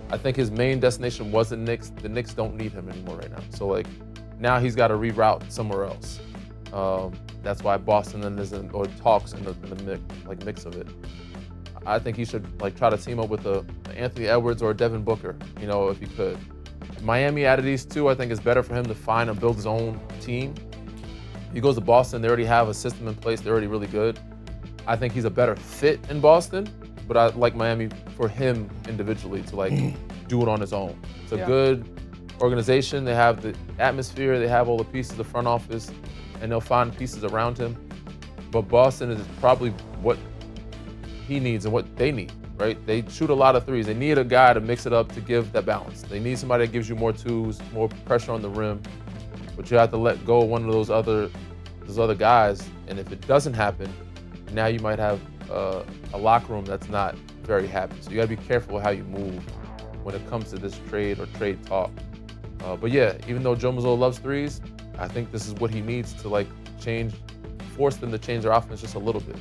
I think his main destination was the Knicks. The Knicks don't need him anymore right now. So like now he's got to reroute somewhere else. That's why Boston then isn't or talks in the mix of it. I think he should like try to team up with a Anthony Edwards or a Devin Booker, you know, if he could. Miami out of these two, I think it's better for him to find and build his own team. He goes to Boston, they already have a system in place, they're already really good. I think he's a better fit in Boston, but I like Miami for him individually to like do it on his own. It's a good organization, they have the atmosphere, they have all the pieces, the front office, and they'll find pieces around him. But Boston is probably what he needs and what they need, right? They shoot a lot of threes. They need a guy to mix it up to give that balance. They need somebody that gives you more twos, more pressure on the rim, but you have to let go of one of those other guys. And if it doesn't happen, now you might have a locker room that's not very happy. So you gotta be careful how you move when it comes to this trade or trade talk. But yeah, even though Joe Mazzulla loves threes, I think this is what he needs to like force them to change their offense just a little bit.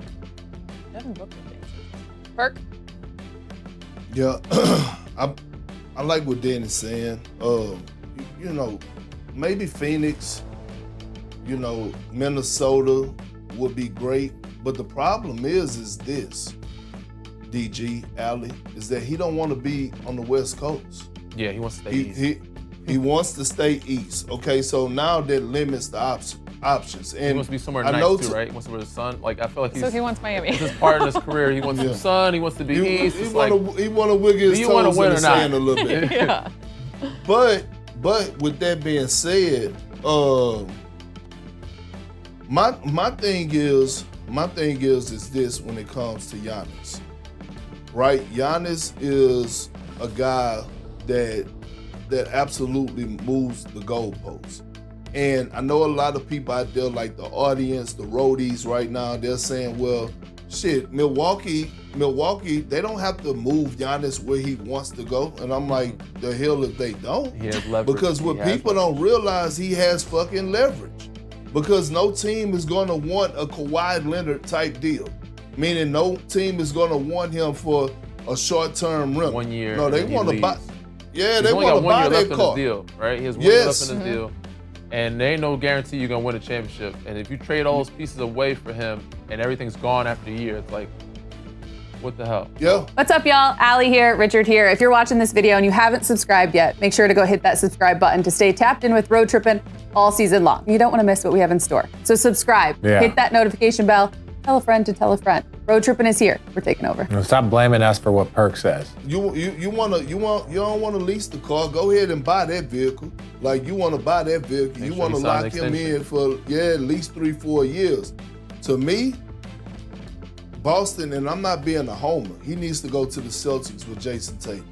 Devin Booker. Perk? Yeah, I like what Danny's saying. You know, maybe Phoenix, you know, Minnesota would be great. But the problem is this, DG, Allie, is that he don't want to be on the West Coast. Yeah, he wants to stay east. He wants to stay east. Okay, so now that limits the options. And he wants to be somewhere nice too, right? He wants to be with the sun. Like I feel like so he wants Miami. This is part of his career. He wants some sun. He wants to be east. He want to wiggle his toes in the sand a little bit. Yeah. But with that being said, my thing is this when it comes to Giannis, right? Giannis is a guy that absolutely moves the goalposts. And I know a lot of people out there, like the audience, the roadies right now, they're saying, well, shit, Milwaukee, they don't have to move Giannis where he wants to go. And I'm like, the hell if they don't. He has leverage. Because what people don't realize, he has fucking leverage. Because no team is going to want a Kawhi Leonard type deal. Meaning no team is going to want him for a short-term rental. 1 year. No, they want to buy. Yeah, He's they want to buy that car. Deal, right? He has 1 year left in his deal. And there ain't no guarantee you're gonna win a championship. And if you trade all those pieces away for him and everything's gone after a year, it's like, what the hell? Yeah. What's up, y'all? Allie here, Richard here. If you're watching this video and you haven't subscribed yet, make sure to go hit that subscribe button to stay tapped in with Road Trippin' all season long. You don't want to miss what we have in store. So subscribe, hit that notification bell, tell a friend to tell a friend. Road Trippin' is here. We're taking over. Stop blaming us for what Perk says. You don't want to lease the car. Go ahead and buy that vehicle. Like you want to buy that vehicle. You want to lock him in for at least 3-4 years. To me, Boston, and I'm not being a homer, he needs to go to the Celtics with Jason Tatum.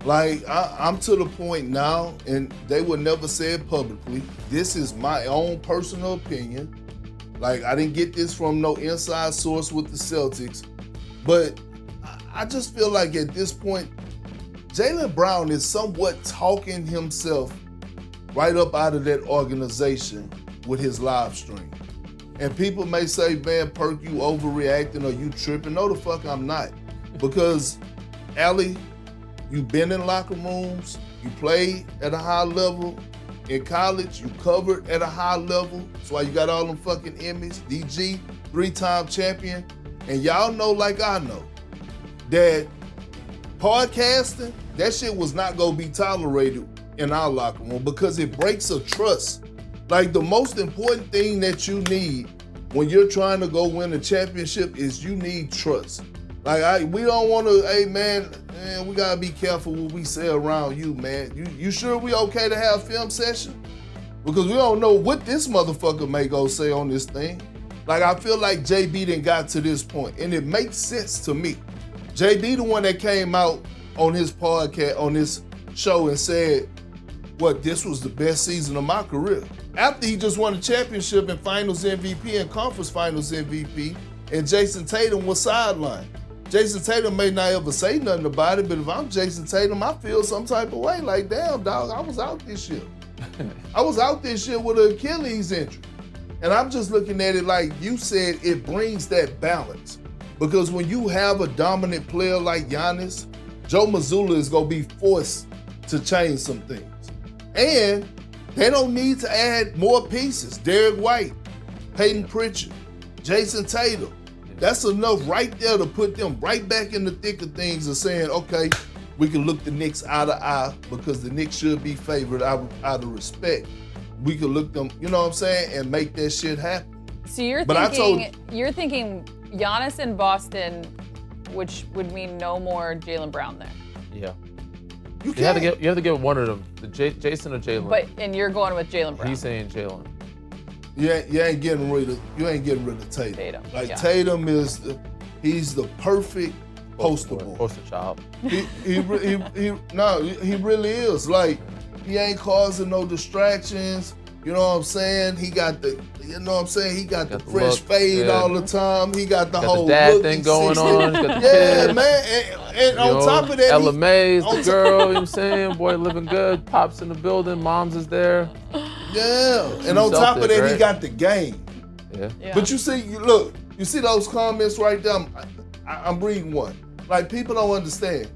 Like I'm to the point now, and they would never say it publicly. This is my own personal opinion. Like, I didn't get this from no inside source with the Celtics, but I just feel like at this point, Jaylen Brown is somewhat talking himself right up out of that organization with his live stream. And people may say, man, Perk, you overreacting or you tripping. No, the fuck I'm not. Because, Allie, you've been in locker rooms, you played at a high level. In college, you covered at a high level. That's why you got all them fucking Emmys. DG, 3-time champion. And y'all know like I know that podcasting, that shit was not gonna be tolerated in our locker room because it breaks a trust. Like the most important thing that you need when you're trying to go win a championship is you need trust. Like we don't want to, hey man, we gotta be careful what we say around you, man. You sure we okay to have film session? Because we don't know what this motherfucker may go say on this thing. Like I feel like JB done got to this point, and it makes sense to me. JB the one that came out on his podcast, on this show and said, what, this was the best season of my career. After he just won a championship and finals MVP and conference finals MVP, and Jason Tatum was sidelined. Jason Tatum may not ever say nothing about it, but if I'm Jason Tatum, I feel some type of way. Like, damn, dog, I was out this year. I was out this year with an Achilles injury. And I'm just looking at it like you said, it brings that balance. Because when you have a dominant player like Giannis, Joe Mazzulla is going to be forced to change some things. And they don't need to add more pieces. Derek White, Peyton Pritchard, Jason Tatum. That's enough right there to put them right back in the thick of things and saying, okay, we can look the Knicks eye to eye because the Knicks should be favored out of respect. We can look them, you know what I'm saying, and make that shit happen. So you're thinking Giannis in Boston, which would mean no more Jaylen Brown there. Yeah. You have to get one of them, Jason or Jaylen. And you're going with Jaylen Brown. He's saying Jaylen. You ain't getting rid of Tatum. Tatum he's the perfect poster boy. Poster child. He really is. Like, he ain't causing no distractions. You know what I'm saying? He got the, he got the fresh look, fade all the time. He got the whole dad thing going on. Yeah, man. And on top of that, Ella May's the girl, you know what I'm saying? Boy living good. Pop's in the building. Mom's is there. Yeah. And on top of that, right? He got the game. Yeah. But you see those comments right there? I'm reading one. Like, people don't understand.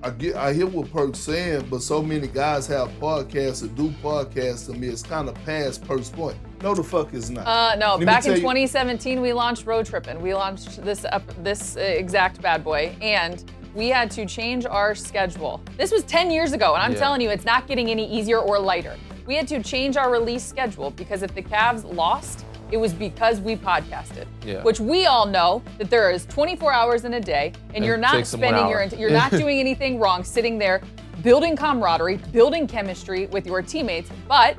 I hear what Perk's saying, but so many guys have podcasts or do podcasts to me, it's kind of past Perk's point. No, the fuck is not. No, back in 2017, we launched Road Trippin'. We launched this exact bad boy, and we had to change our schedule. This was 10 years ago, and I'm telling you, it's not getting any easier or lighter. We had to change our release schedule because if the Cavs lost, it was because we podcasted, which we all know that there is 24 hours in a day, and you're not spending you're not doing anything wrong, sitting there building camaraderie, building chemistry with your teammates, but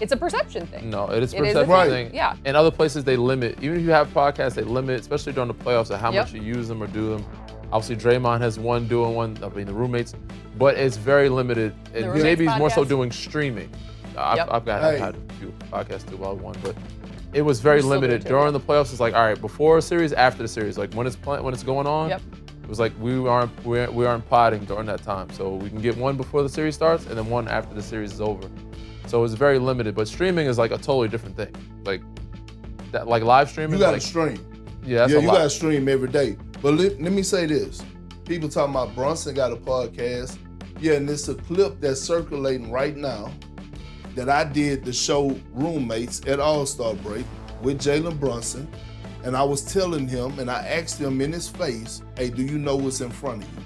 it's a perception thing. No, it is a perception thing. Yeah. In other places, they limit, even if you have podcasts, they limit, especially during the playoffs, of how much you use them or do them. Obviously, Draymond has doing one, the roommates, but it's very limited. And JB's more so doing streaming. I've had a few podcasts too, well, one, but it was very limited. During the playoffs, it's like, all right, before a series, after the series. Like when it's going on, it was like we aren't podding during that time. So we can get one before the series starts and then one after the series is over. So it's very limited. But streaming is like a totally different thing. Like that, like live streaming. You gotta stream. Yeah, that's you gotta stream every day. But let me say this. People talking about Brunson got a podcast. Yeah, and it's a clip that's circulating right now that I did the show Roommates at All-Star Break with Jalen Brunson, and I was telling him, and I asked him in his face, hey, do you know what's in front of you?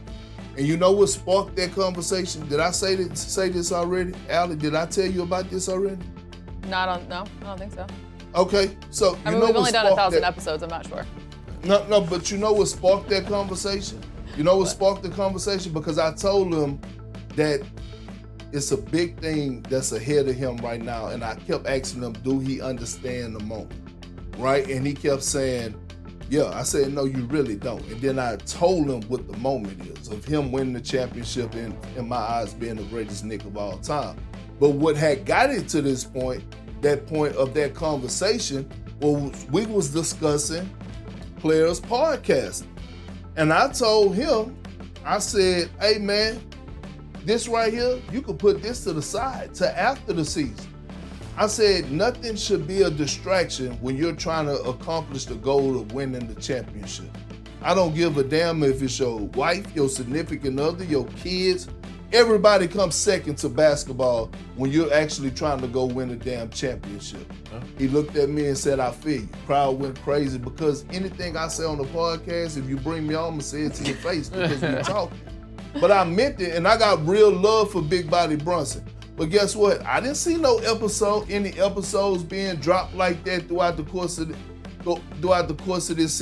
And you know what sparked that conversation? Did I say this already? Allie, did I tell you about this already? No, I don't think so. Okay, so we've only done 1,000 episodes, I'm not sure. No, but you know what sparked that conversation? You know what sparked the conversation? Because I told him that it's a big thing that's ahead of him right now. And I kept asking him, do he understand the moment? Right? And he kept saying, yeah. I said, no, you really don't. And then I told him what the moment is of him winning the championship and, in my eyes, being the greatest Knick of all time. But what had got it to this point, that point of that conversation, was we was discussing players podcasting. And I told him, I said, hey, man, this right here, you could put this to the side to after the season. I said nothing should be a distraction when you're trying to accomplish the goal of winning the championship. I don't give a damn if it's your wife, your significant other, your kids. Everybody comes second to basketball when you're actually trying to go win a damn championship. He looked at me and said, I feel you. Crowd went crazy because anything I say on the podcast, if you bring me on, I'm going to say it to your face because we're talking. But I meant it, and I got real love for Big Body Brunson. But guess what? I didn't see any episodes being dropped like that throughout the course of this